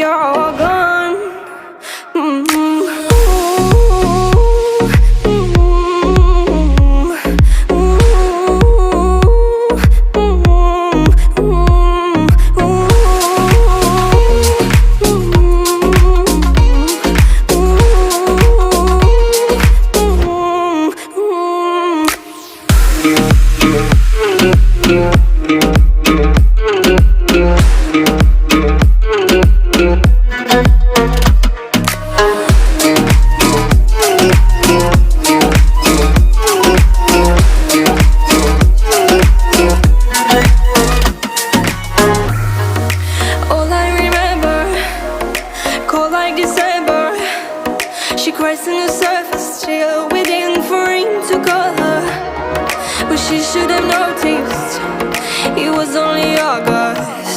you're all gone. She cries on the surface, still waiting for him to call her. But she should have noticed it was only August.